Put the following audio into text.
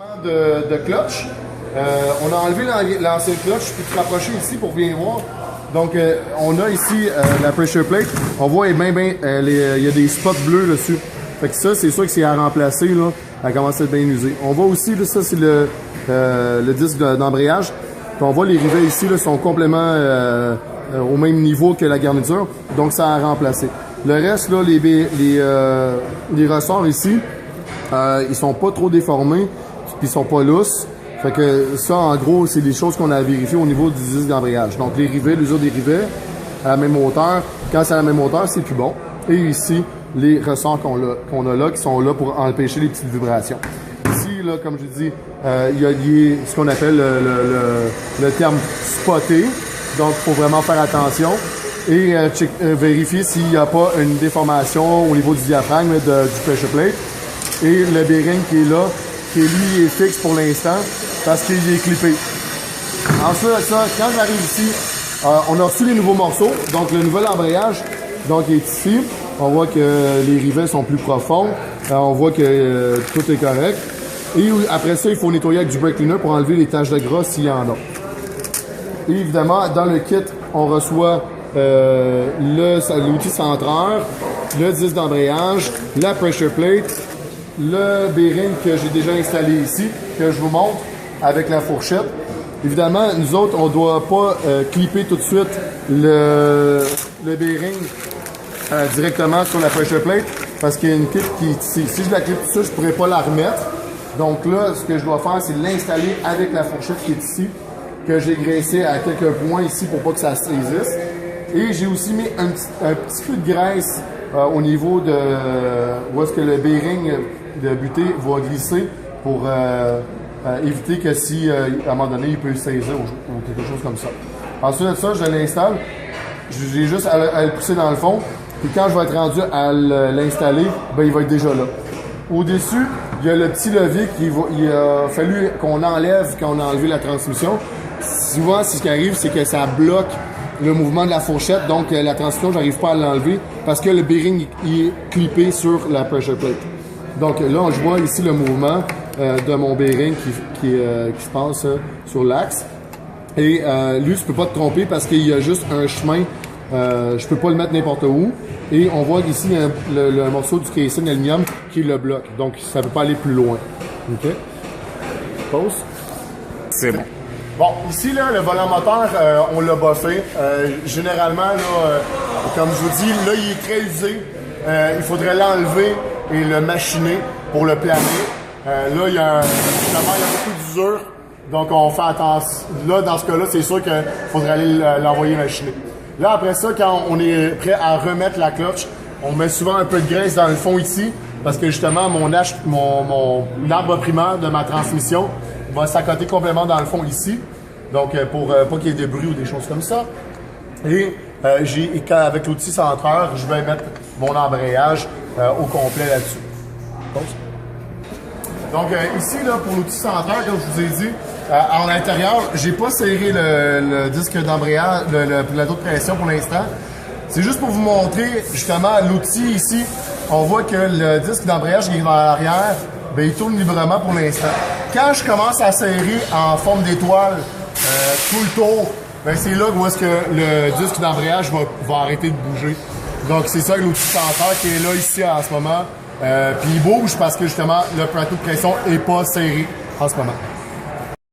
De clutch. On a enlevé l'ancien clutch, puis te rapprocher ici pour bien voir. Donc, on a ici la pressure plate. On voit il y a des spots bleus dessus. Fait que ça, c'est sûr que c'est à remplacer, là. Elle commence à être bien usée. On voit aussi, là, ça, c'est le disque d'embrayage. Puis on voit les rivets ici, là, sont complètement au même niveau que la garniture. Donc, ça a remplacé. Le reste, là, les ressorts ici, ils sont pas trop déformés, puis ils sont pas lousses. Fait que ça, en gros, c'est des choses qu'on a vérifiées au niveau du disque d'embrayage. Donc, les rivets, l'usure des rivets à la même hauteur. Quand c'est à la même hauteur, c'est plus bon. Et ici, les ressorts qu'on a là, qui sont là pour empêcher les petites vibrations. Ici, là, comme je dis, il y a ce qu'on appelle le terme spotter. Donc, il faut vraiment faire attention et vérifier s'il n'y a pas une déformation au niveau du diaphragme du pressure plate. Et le bearing qui est là, qui lui est fixe pour l'instant parce qu'il est clippé. Ensuite de ça, quand j'arrive ici, on a reçu les nouveaux morceaux. Donc, le nouvel embrayage donc, est ici. On voit que les rivets sont plus profonds. On voit que tout est correct. Et après ça, il faut nettoyer avec du brake cleaner pour enlever les taches de gras s'il y en a. Et évidemment, dans le kit, on reçoit l'outil centreur, le disque d'embrayage, la pressure plate, le bearing que j'ai déjà installé ici, que je vous montre avec la fourchette. Évidemment, nous autres, on ne doit pas clipper tout de suite le bearing directement sur la pressure plate parce qu'il y a une clip qui est ici. Si je la clip tout ça, je ne pourrais pas la remettre. Donc là, ce que je dois faire, c'est l'installer avec la fourchette qui est ici, que j'ai graissé à quelques points ici pour pas que ça se saisisse. Et j'ai aussi mis un petit peu de graisse au niveau de où est-ce que le bearing de butée va glisser pour éviter que si à un moment donné il peut se saisir ou quelque chose comme ça. Ensuite de ça, je l'installe. J'ai juste à le pousser dans le fond. Et quand je vais être rendu à l'installer, ben, il va être déjà là. Au-dessus, il y a le petit levier il a fallu qu'on enlève quand on a enlevé la transmission. Souvent, ce qui arrive, c'est que ça bloque le mouvement de la fourchette. Donc, la transmission, j'arrive pas à l'enlever parce que le bearing est clippé sur la pressure plate. Donc là, je vois ici le mouvement de mon bearing qui se passe sur l'axe. Et lui, je peux pas te tromper parce qu'il y a juste un chemin. Je peux pas le mettre n'importe où. Et on voit ici le morceau du casing aluminium qui le bloque. Donc, ça peut pas aller plus loin. OK? Pause. C'est bon. Bon, ici, là, le volant moteur, on l'a buffé. Généralement, là, comme je vous dis, là, il est très usé. Il faudrait l'enlever et le machiner pour le planer. Là, il y a beaucoup d'usure. Donc, on fait attention. Là, dans ce cas-là, c'est sûr qu'il faudrait aller l'envoyer machiner. Là, après ça, quand on est prêt à remettre la clutch, on met souvent un peu de graisse dans le fond ici, parce que justement, mon arbre primaire de ma transmission va s'accoter complètement dans le fond ici. Donc, pour pas qu'il y ait de bruit ou des choses comme ça. Et avec l'outil centreur, je vais mettre mon embrayage au complet là-dessus. Donc, ici, là, pour l'outil centreur, comme je vous ai dit, en l'intérieur, j'ai pas serré le disque d'embrayage, le plateau de pression pour l'instant. C'est juste pour vous montrer, justement, l'outil ici. On voit que le disque d'embrayage qui est dans l'arrière, ben, il tourne librement pour l'instant. Quand je commence à serrer en forme d'étoile tout le tour, ben, c'est là où est-ce que le disque d'embrayage va arrêter de bouger. Donc, c'est ça l'outil centreur qui est là ici en ce moment. Puis il bouge parce que, justement, le plateau de pression n'est pas serré en ce moment.